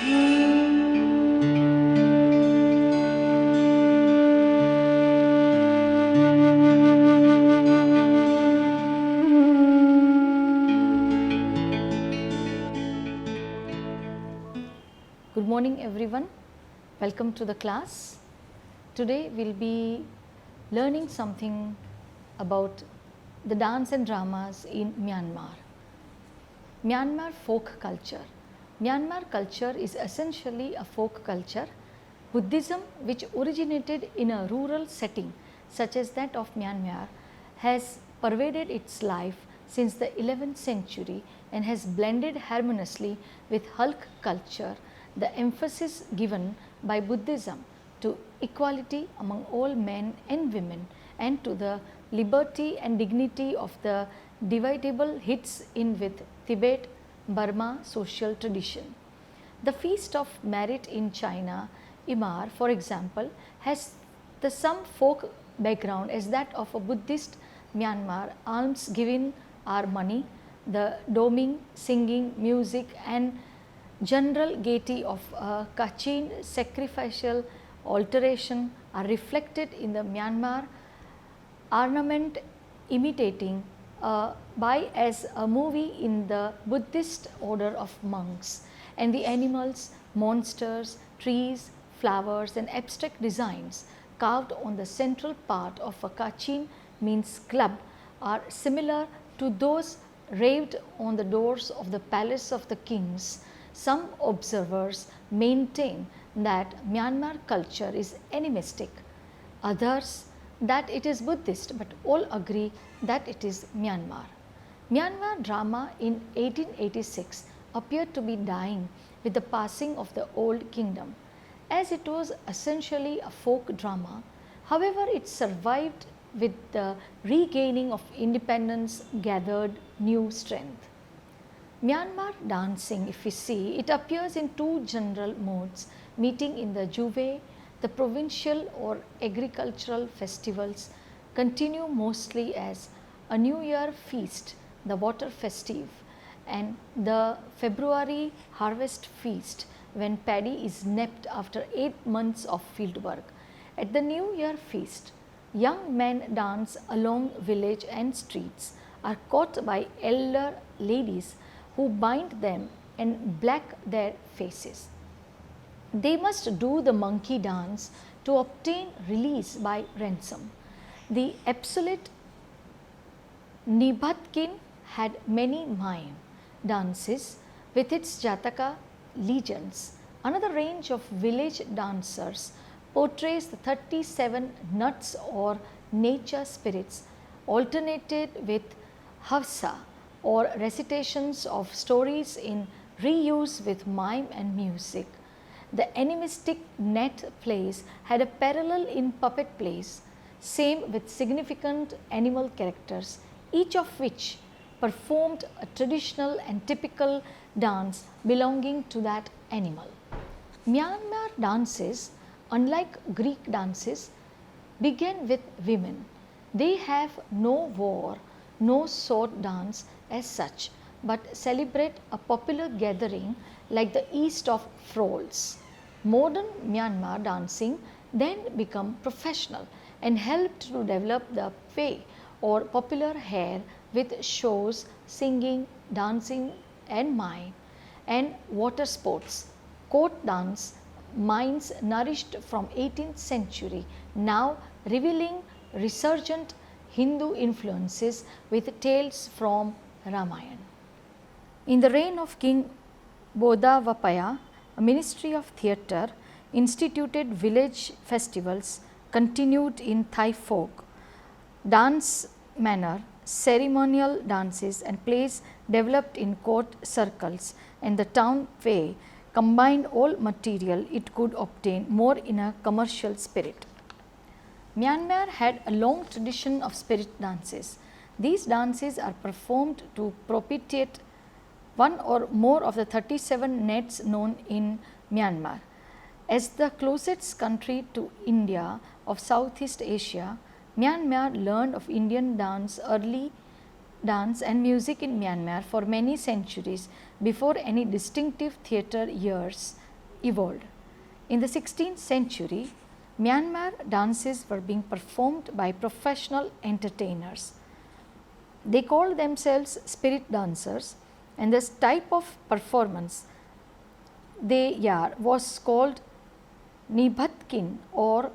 Good morning everyone, welcome to the class. Today we will be learning something about the dance and dramas in Myanmar. Myanmar folk culture. Myanmar culture is essentially a folk culture. Buddhism, which originated in a rural setting such as that of Myanmar, has pervaded its life since the 11th century and has blended harmoniously with Hulk culture. The emphasis given by Buddhism to equality among all men and women and to the liberty and dignity of the dividable hits in with Tibet, Burma social tradition. The feast of merit in China, Imar for example, has the some folk background as that of a Buddhist Myanmar. Alms giving are money, the doming, singing, music and general gaiety of a Kachin sacrificial alteration are reflected in the Myanmar ornament imitating by as a movie in the Buddhist order of monks, and the animals, monsters, trees, flowers and abstract designs carved on the central part of a Kachin means club are similar to those raved on the doors of the palace of the kings. Some observers maintain that Myanmar culture is animistic, others that it is Buddhist, but all agree that it is Myanmar. Myanmar drama in 1886 appeared to be dying with the passing of the old kingdom. As it was essentially a folk drama, however, it survived with the regaining of independence gathered new strength. Myanmar dancing, if we see, it appears in two general modes meeting in the Juve. The provincial or agricultural festivals continue mostly as a New Year feast, the water festive, and the February harvest feast when paddy is knepped after 8 months of field work. At the New Year feast, young men dance along village and streets, are caught by elder ladies who bind them and black their faces. They must do the monkey dance to obtain release by ransom. The absolute Nibatkin had many mime dances with its Jataka legends. Another range of village dancers portrays the 37 nuts or nature spirits alternated with havsa or recitations of stories in reuse with mime and music. The animistic net plays had a parallel in puppet plays, same with significant animal characters, each of which performed a traditional and typical dance belonging to that animal. Myanmar dances, unlike Greek dances, begin with women. They have no war, no sword dance as such, but celebrate a popular gathering like the East of Frolls. Modern Myanmar dancing then become professional and helped to develop the Pei or popular hair with shows, singing, dancing and mime and water sports. Court dance, minds nourished from 18th century, now revealing resurgent Hindu influences with tales from Ramayana. In the reign of King Bodavapaya, a ministry of theatre instituted village festivals continued in Thai folk dance manner, ceremonial dances and plays developed in court circles, and the town fair combined all material it could obtain more in a commercial spirit. Myanmar had a long tradition of spirit dances. These dances are performed to propitiate one or more of the 37 nets known in Myanmar. As the closest country to India of Southeast Asia, Myanmar learned of Indian dance and music in Myanmar for many centuries before any distinctive theatre years evolved. In the 16th century, Myanmar dances were being performed by professional entertainers. They called themselves spirit dancers, and this type of performance was called Nibhatkin or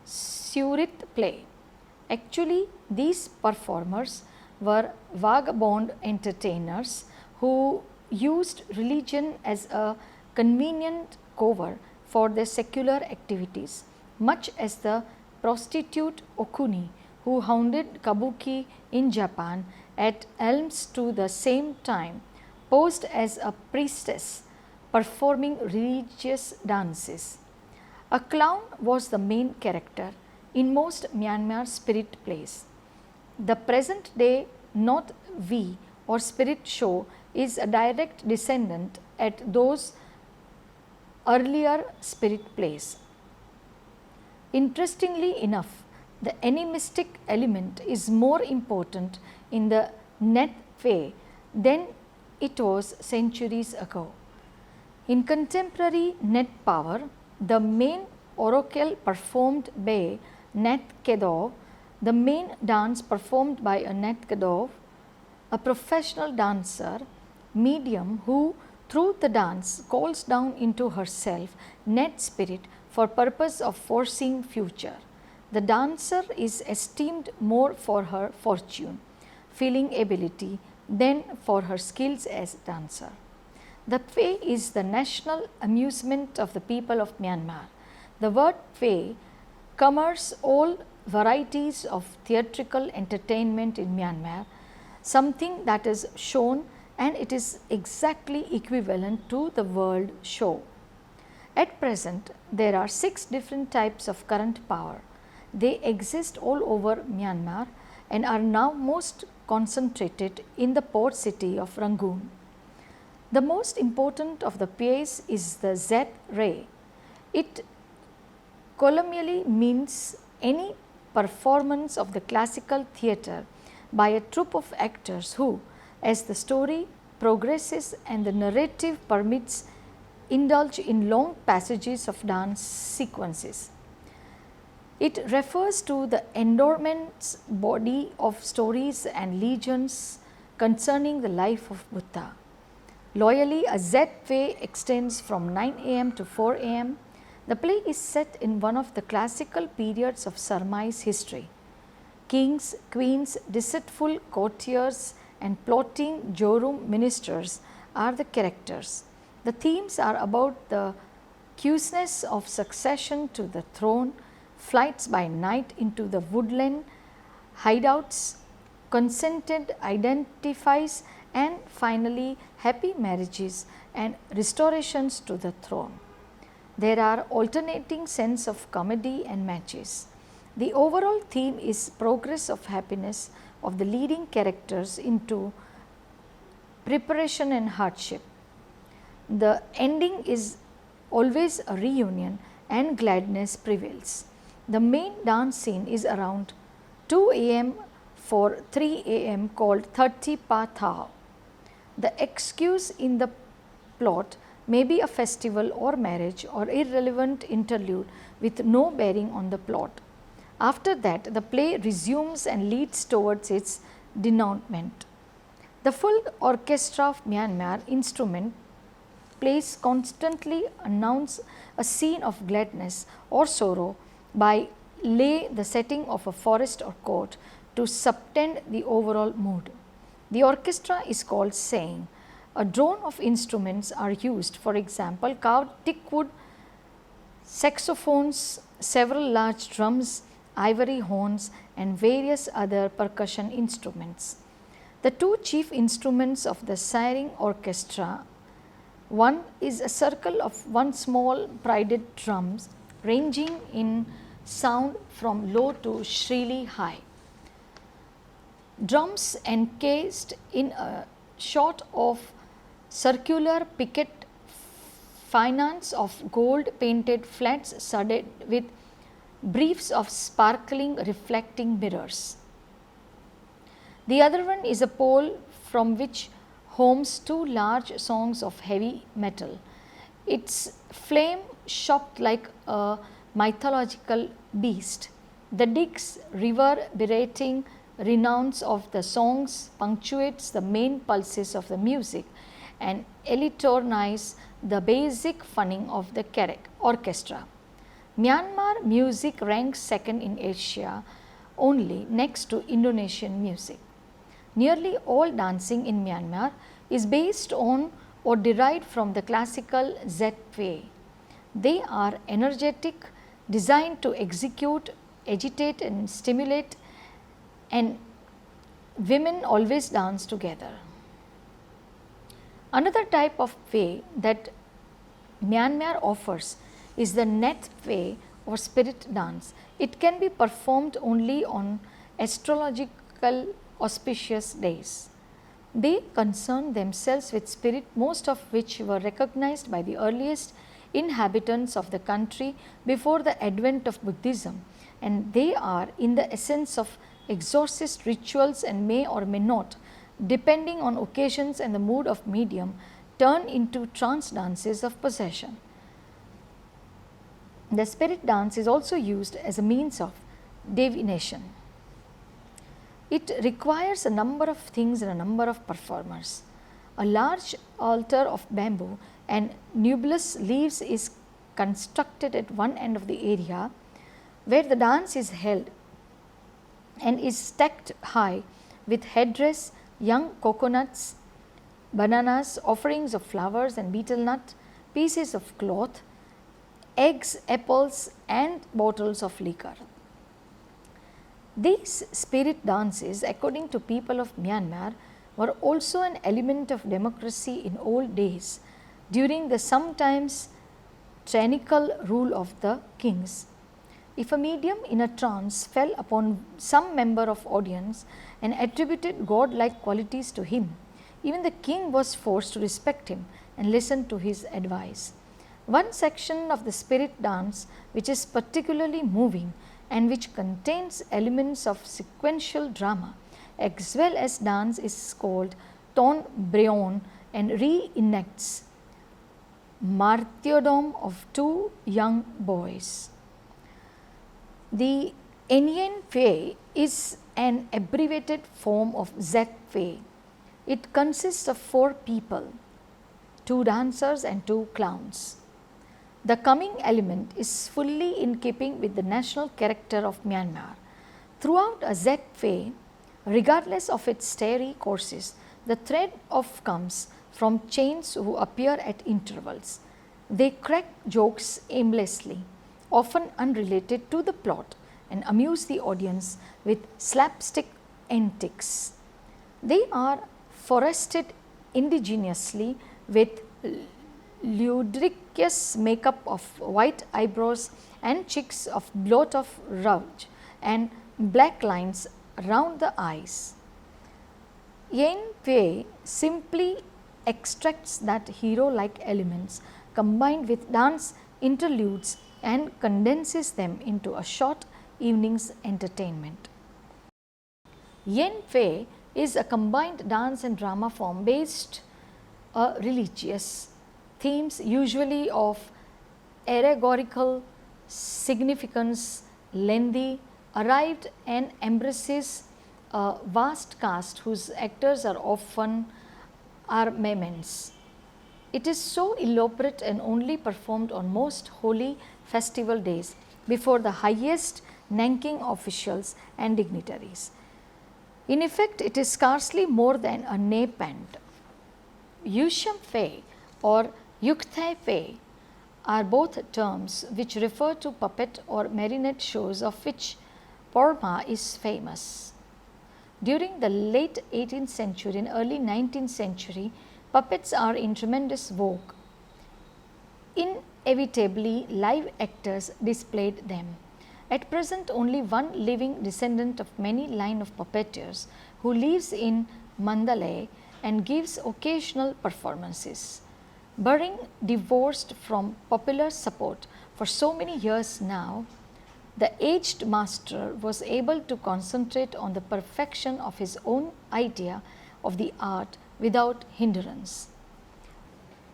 Surit play. Actually, these performers were vagabond entertainers who used religion as a convenient cover for their secular activities, much as the prostitute Okuni who hounded kabuki in Japan at Elms to the same time posed as a priestess performing religious dances. A clown was the main character in most Myanmar spirit plays. The present day North V or spirit show is a direct descendant at those earlier spirit plays. Interestingly enough, the animistic element is more important in the Neth Way than it was centuries ago. In contemporary Net power, the main oracle performed by Neth Kedov, the main dance performed by a Neth Kedov, a professional dancer, medium who through the dance calls down into herself Net spirit for purpose of foreseeing future. The dancer is esteemed more for her fortune, feeling ability than for her skills as dancer. The Phe is the national amusement of the people of Myanmar. The word Phe covers all varieties of theatrical entertainment in Myanmar, something that is shown, and it is exactly equivalent to the word show. At present, there are 6 different types of current power. They exist all over Myanmar and are now most concentrated in the port city of Rangoon. The most important of the Phes is the Z ray. It colloquially means any performance of the classical theatre by a troupe of actors who, as the story progresses and the narrative permits, indulge in long passages of dance sequences. It refers to the endowment's body of stories and legends concerning the life of Buddha. Loyally, a Z-Phe extends from 9 am to 4 am. The play is set in one of the classical periods of Sarmai's history. Kings, queens, deceitful courtiers and plotting Jorum ministers are the characters. The themes are about the cuteness of succession to the throne, flights by night into the woodland, hideouts, consented identifies, and finally happy marriages and restorations to the throne. There are alternating scenes of comedy and matches. The overall theme is progress of happiness of the leading characters into preparation and hardship. The ending is always a reunion and gladness prevails. The main dance scene is around 2 am for 3 am called 30 Pa Thao. The excuse in the plot may be a festival or marriage or irrelevant interlude with no bearing on the plot. After that, the play resumes and leads towards its denouement. The full orchestra of Myanmar instrument plays constantly announce a scene of gladness or sorrow by lay the setting of a forest or court to subtend the overall mood. The orchestra is called saying. A drone of instruments are used, for example, carved teakwood, saxophones, several large drums, ivory horns and various other percussion instruments. The 2 chief instruments of the siring orchestra, one is a circle of 1 small prided drums ranging in sound from low to shrilly high. Drums encased in a sort of circular picket finance of gold painted flats studded with briefs of sparkling reflecting mirrors. The other one is a pole from which homes 2 large songs of heavy metal. its flame shot like a mythological beast. The digs reverberating renounce of the songs punctuates the main pulses of the music and electronize the basic funning of the orchestra. Myanmar music ranks second in Asia only next to Indonesian music. Nearly all dancing in Myanmar is based on or derived from the classical Z way. They are energetic, designed to execute, agitate and stimulate, and women always dance together. Another type of way that Myanmar offers is the Neth way or spirit dance. It can be performed only on astrological auspicious days. They concern themselves with spirit, most of which were recognized by the earliest inhabitants of the country before the advent of Buddhism, and they are in the essence of exorcist rituals and may or may not, depending on occasions and the mood of medium, turn into trance dances of possession. The spirit dance is also used as a means of divination. It requires a number of things and a number of performers. A large altar of bamboo and nubilis leaves is constructed at one end of the area where the dance is held and is stacked high with headdress, young coconuts, bananas, offerings of flowers and betel nut, pieces of cloth, eggs, apples and bottles of liquor. These spirit dances, according to people of Myanmar, were also an element of democracy in old days during the sometimes tyrannical rule of the kings. If a medium in a trance fell upon some member of audience and attributed godlike qualities to him, even the king was forced to respect him and listen to his advice. One section of the spirit dance which is particularly moving and which contains elements of sequential drama as well as dance is called Ton Breon and reenacts martyrdom of two young boys. The Enyen Fei is an abbreviated form of Z Fei. It consists of 4 people, 2 dancers and 2 clowns. The coming element is fully in keeping with the national character of Myanmar. Throughout a Z Fei, regardless of its starry courses, the thread of comes from chains who appear at intervals. They crack jokes aimlessly, often unrelated to the plot, and amuse the audience with slapstick antics. They are forested indigenously with ludicrous makeup of white eyebrows and cheeks of blot of rouge and black lines round the eyes. Yen Pei simply extracts that hero-like elements combined with dance interludes and condenses them into a short evening's entertainment. Yen Pei is a combined dance and drama form based on religious themes, usually of allegorical significance, lengthy, arrived and embraces a vast cast whose actors are often armaments. It is so elaborate and only performed on most holy festival days before the highest ranking officials and dignitaries. In effect, it is scarcely more than a napant. Yusham Fei or Yukthai Fei are both terms which refer to puppet or marionette shows of which Burma is famous. During the late 18th century and early 19th century, puppets are in tremendous vogue. Inevitably, live actors displayed them. At present, only one living descendant of many line of puppeteers who lives in Mandalay and gives occasional performances. Being divorced from popular support for so many years now, the aged master was able to concentrate on the perfection of his own idea of the art without hindrance.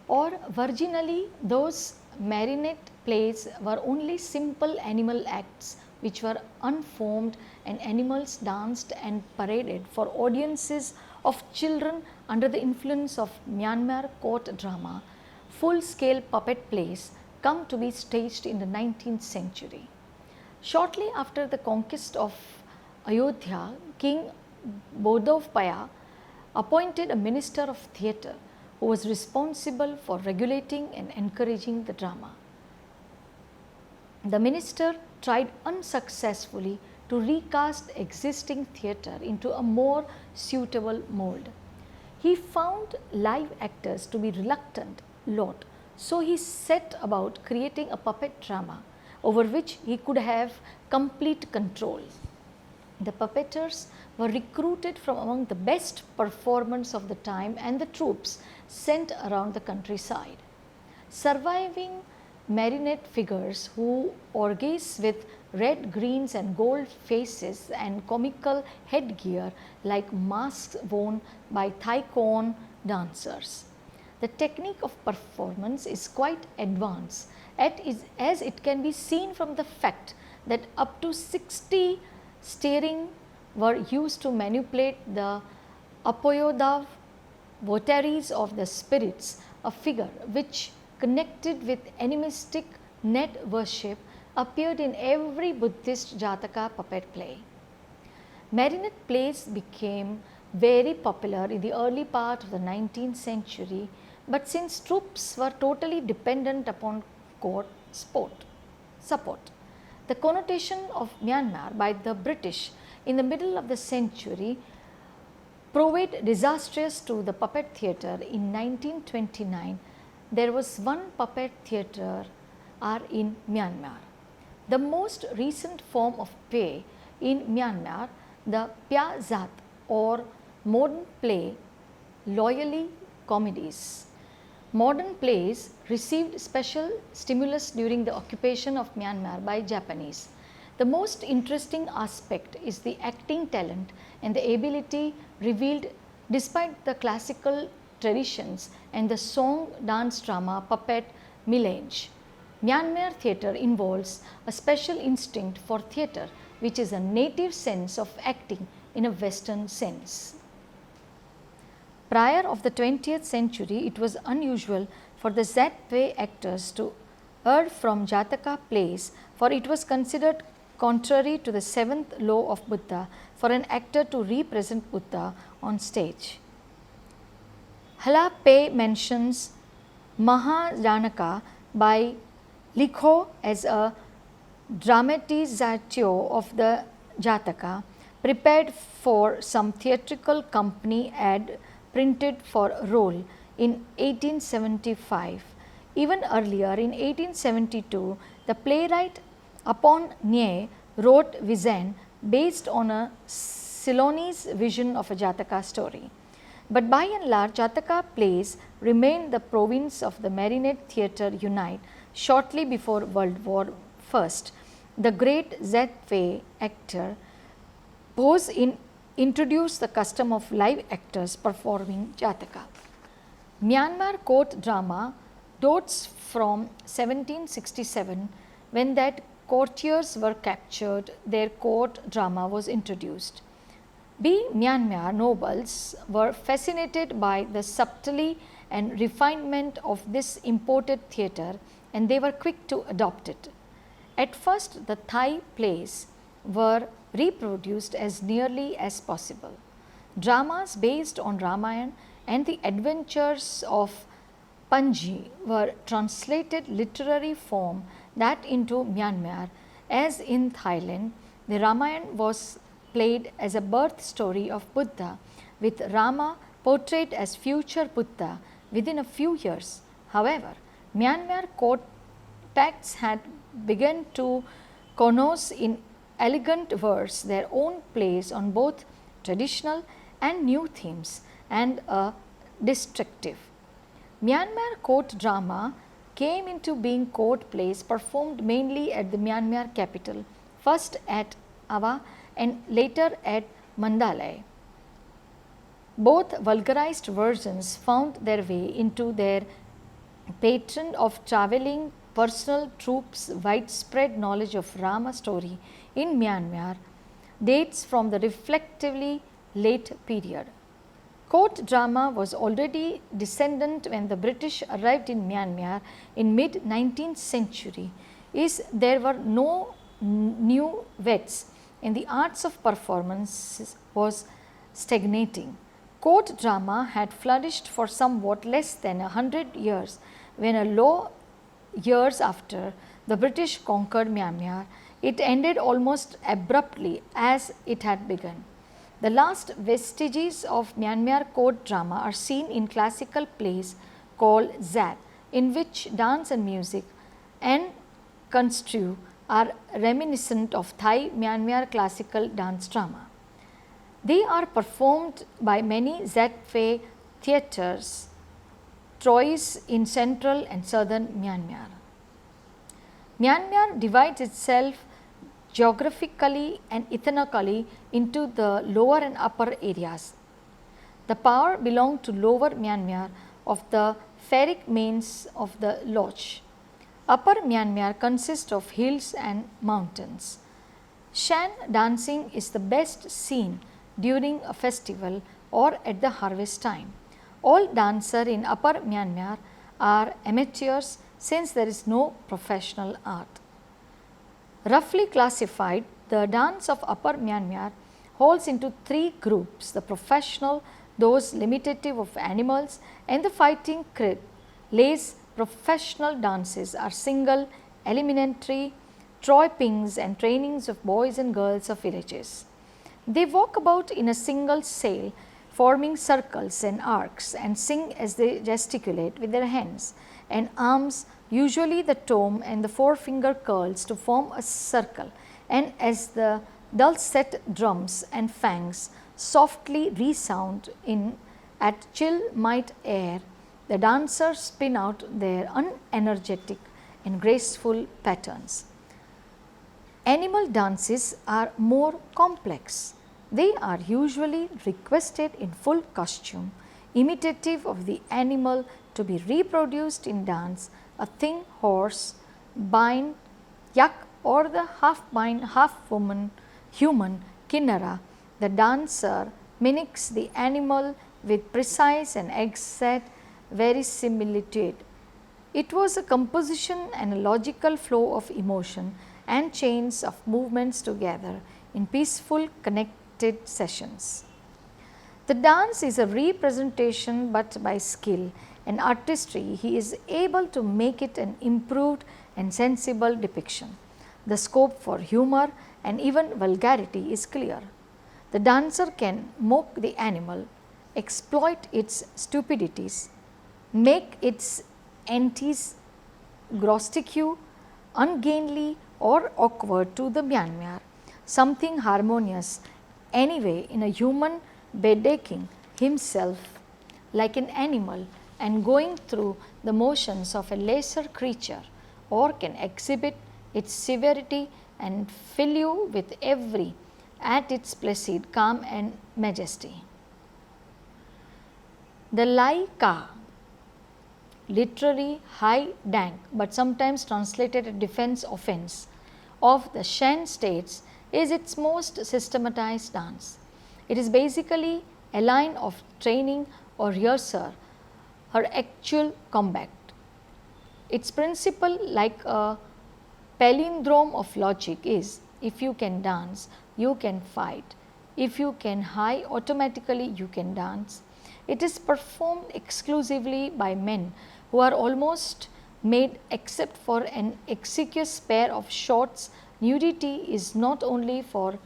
or virginally those marionette plays were only simple animal acts which were unformed and animals danced and paraded for audiences of children under the influence of Myanmar court drama, full scale puppet plays come to be staged in the 19th century. Shortly after the conquest of Ayodhya, King Bodovpaya appointed a minister of theatre who was responsible for regulating and encouraging the drama. The minister tried unsuccessfully to recast existing theatre into a more suitable mold. He found live actors to be reluctant lot, so he set about creating a puppet drama over which he could have complete control. The puppeteers were recruited from among the best performers of the time and the troops sent around the countryside. Surviving marionette figures who orgies with red, greens and gold faces and comical headgear like masks worn by Thaikon dancers. The technique of performance is quite advanced as it can be seen from the fact that up to 60 steering were used to manipulate the apoyodav votaries of the spirits, a figure which connected with animistic net worship appeared in every Buddhist Jataka puppet play. Marionette plays became very popular in the early part of the 19th century, but since troops were totally dependent upon court support, the connotation of Myanmar by the British in the middle of the century proved disastrous to the puppet theatre. In 1929, there was one puppet theatre in Myanmar. The most recent form of play in Myanmar, the Pya Zat or modern play, loyally comedies. Modern plays received special stimulus during the occupation of Myanmar by Japanese. The most interesting aspect is the acting talent and the ability revealed despite the classical traditions and the song, dance, drama, puppet melange. Myanmar theatre involves a special instinct for theatre, which is a native sense of acting in a Western sense. Prior of the 20th century, it was unusual for the Zatwe actors to err from Jataka plays, for it was considered contrary to the seventh law of Buddha for an actor to represent Buddha on stage. Halape mentions Mahajanaka by Likho as a dramatizatio of the Jataka, prepared for some theatrical company ad printed for role in 1875. Even earlier in 1872, the playwright Upon Nye wrote Vizen based on a Ceylonese vision of a Jataka story. But by and large, Jataka plays remained the province of the Marionette Theatre Unite shortly before World War I. The great Zatwe actor Bose introduced the custom of live actors performing Jataka. Myanmar court drama dates from 1767, when that courtiers were captured, their court drama was introduced. Myanmar nobles were fascinated by the subtlety and refinement of this imported theatre, and they were quick to adopt it. At first, the Thai plays were reproduced as nearly as possible. Dramas based on Ramayana and the adventures of Panji were translated literary form that into Myanmar, as in Thailand. The Ramayana was played as a birth story of Buddha, with Rama portrayed as future Buddha within a few years. However, Myanmar court texts had begun to connote in elegant verse their own plays on both traditional and new themes, and a distinctive. Myanmar court drama came into being court plays performed mainly at the Myanmar capital, first at Ava and later at Mandalay. Both vulgarized versions found their way into their patron of travelling personal troops, widespread knowledge of Rama story in Myanmar dates from the reflectively late period. Court drama was already descendant when the British arrived in Myanmar in mid 19th century. There were no new vets in the arts of performance was stagnating. Court drama had flourished for somewhat less than 100 years when a law years after the British conquered Myanmar, it ended almost abruptly as it had begun. The last vestiges of Myanmar court drama are seen in classical plays called Zat, in which dance and music and construe are reminiscent of Thai Myanmar classical dance drama. They are performed by many Zatfe theatres, Trois in central and southern Myanmar. Myanmar divides itself geographically and ethnically into the lower and upper areas. The power belonged to lower Myanmar of the ferric mains of the Loch. Upper Myanmar consists of hills and mountains. Shan dancing is the best seen during a festival or at the harvest time. All dancers in Upper Myanmar are amateurs since there is no professional art. Roughly classified, the dance of Upper Myanmar falls into three groups: the professional, those limitative of animals, and the fighting crib. Lays professional dances are single, eliminatory, troipings and trainings of boys and girls of villages. They walk about in a single sail, forming circles and arcs, and sing as they gesticulate with their hands and arms, usually the thumb and the forefinger curls to form a circle, and as the dulcet drums and fangs softly resound in at chill might air, the dancers spin out their unenergetic and graceful patterns. Animal dances are more complex. They are usually requested in full costume, imitative of the animal to be reproduced in dance, a thin horse, bind, yak, or the half bind, half woman, human kinnara. The dancer mimics the animal with precise and exact verisimilitude. It was a composition and a logical flow of emotion and chains of movements together in peaceful connected sessions. The dance is a representation, but by skill and artistry he is able to make it an improved and sensible depiction. The scope for humor and even vulgarity is clear. The dancer can mock the animal, exploit its stupidities, make its antics grotesque, ungainly or awkward to the Myanmar, something harmonious anyway in a human bedeking himself like an animal and going through the motions of a lesser creature, or can exhibit its severity and fill you with every at its placid calm and majesty. The Lai Ka, literally high dank, but sometimes translated a defense offense, of the Shan states is its most systematized dance. It is basically a line of training or rehearsal, her actual combat. Its principle, like a palindrome of logic, is if you can dance, you can fight. If you can high, automatically you can dance. It is performed exclusively by men who are almost made except for an exiguous pair of shorts. Nudity is not only for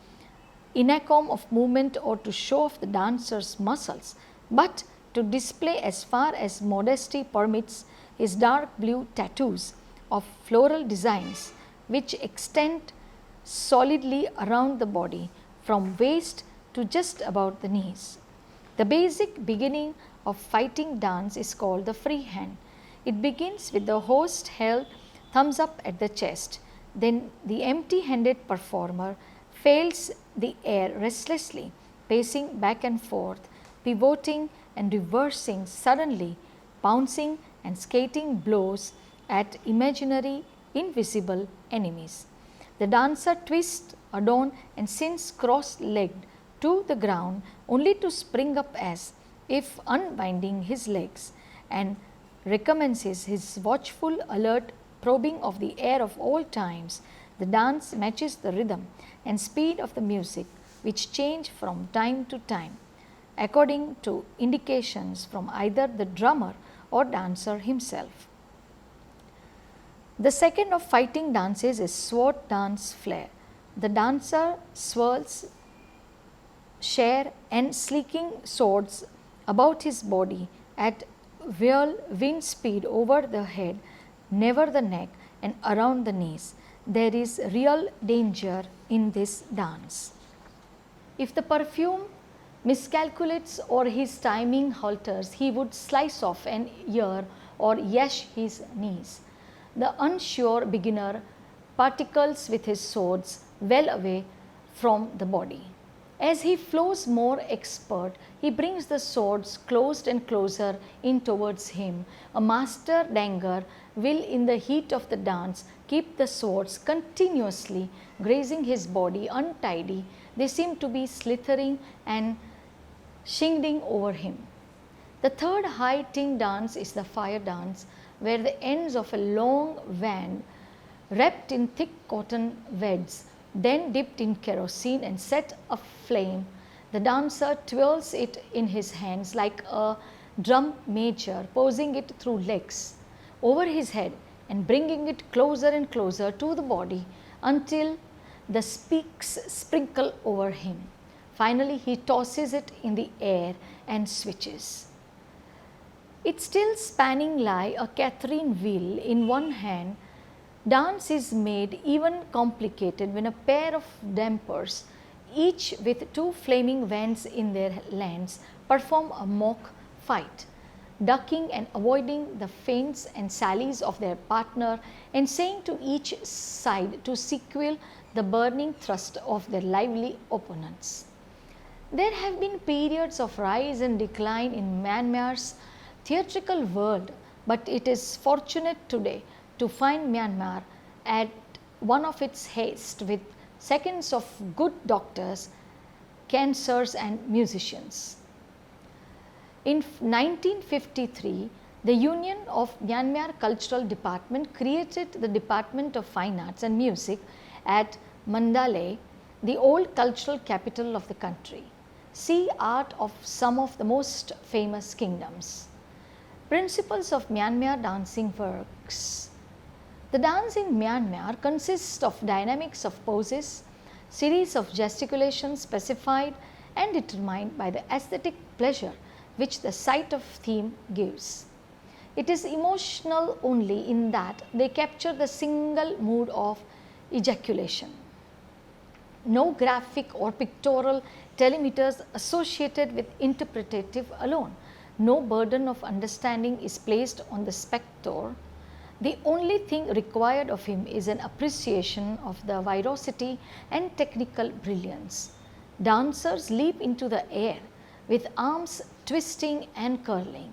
enacom of movement or to show off the dancer's muscles, but to display, as far as modesty permits, his dark blue tattoos of floral designs which extend solidly around the body from waist to just about the knees. The basic beginning of fighting dance is called the free hand. It begins with the host held thumbs up at the chest. Then the empty-handed performer fails the air restlessly, pacing back and forth, pivoting and reversing suddenly, bouncing and skating blows at imaginary invisible enemies. The dancer twists, adorned and sinks cross-legged to the ground only to spring up as if unbinding his legs, and recommences his watchful, alert probing of the air of all times. The dance matches the rhythm and speed of the music, which change from time to time, according to indications from either the drummer or dancer himself. The second of fighting dances is sword dance flare. The dancer swirls, share and sleeking swords about his body at whirlwind speed over the head, never the neck and around the knees. There is real danger in this dance. If the perfume miscalculates or his timing halters, he would slice off an ear or yash his knees. The unsure beginner particles with his swords well away from the body. As he flows more expert, he brings the swords closed and closer in towards him. A master danger will in the heat of the dance keep the swords continuously grazing his body untidy. They seem to be slithering and shingling over him. The third high ting dance is the fire dance, where the ends of a long wand wrapped in thick cotton weds, then dipped in kerosene and set aflame. The dancer twirls it in his hands like a drum major, posing it through legs over his head and bringing it closer and closer to the body until the speaks sprinkle over him. Finally, he tosses it in the air and switches. It still spanning lie a Catherine wheel in one hand. Dance is made even complicated when a pair of dampers, each with two flaming vents in their lands, perform a mock fight, ducking and avoiding the feints and sallies of their partner and saying to each side to sequel the burning thrust of their lively opponents. There have been periods of rise and decline in Myanmar's theatrical world, but it is fortunate today to find Myanmar at one of its heights with seconds of good doctors, cancers and musicians. In 1953, the Union of Myanmar Cultural Department created the Department of Fine Arts and Music at Mandalay, the old cultural capital of the country. See art of some of the most famous kingdoms. Principles of Myanmar dancing works. The dance in Myanmar consists of dynamics of poses, series of gesticulations specified and determined by the aesthetic pleasure which the sight of theme gives. It is emotional only in that they capture the single mood of ejaculation. No graphic or pictorial telemeters associated with interpretative alone. No burden of understanding is placed on the spectator. The only thing required of him is an appreciation of the virosity and technical brilliance. Dancers leap into the air with arms twisting and curling.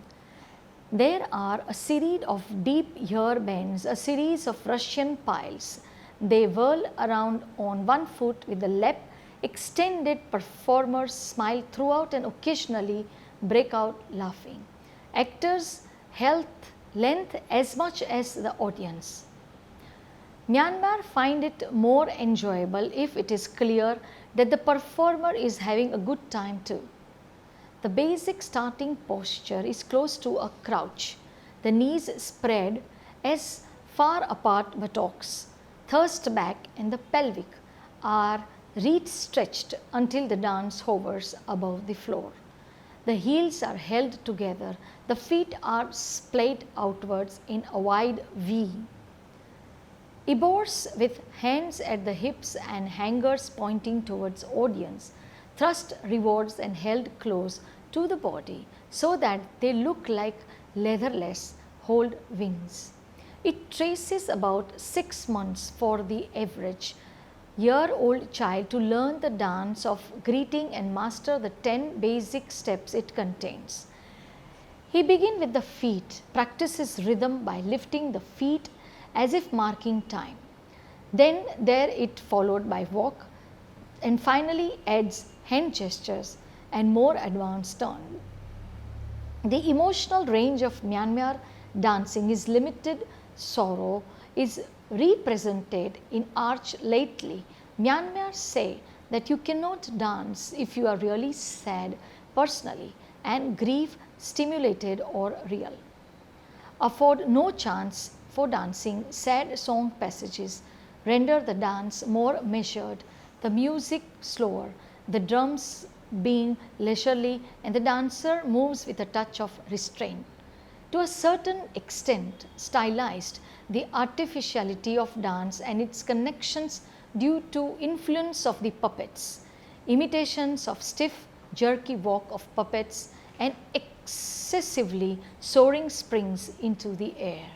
There are a series of deep ear bends, a series of Russian piles. They whirl around on one foot with the left extended. Performers smile throughout and occasionally break out laughing. Actors length as much as the audience. Myanmar find it more enjoyable if it is clear that the performer is having a good time too. The basic starting posture is close to a crouch. The knees spread as far apart buttocks, thrust back and the pelvic are reach stretched until the dance hovers above the floor. The heels are held together, the feet are splayed outwards in a wide V. Ebors with hands at the hips and hangers pointing towards audience, thrust rewards and held close to the body so that they look like leatherless hold wings. It traces about 6 months for the average year-old child to learn the dance of greeting and master the 10 basic steps it contains. He begins with the feet, practices rhythm by lifting the feet as if marking time. Then there it followed by walk, and finally adds hand gestures and more advanced turn. The emotional range of Myanmar dancing is limited. Sorrow is represented in arch lately. Myanmar say that you cannot dance if you are really sad personally and grief stimulated or real. Afford no chance for dancing. Sad song passages render the dance more measured, the music slower, the drums being leisurely, and the dancer moves with a touch of restraint. To a certain extent stylized, the artificiality of dance and its connections due to influence of the puppets, imitations of stiff jerky walk of puppets and excessively soaring springs into the air.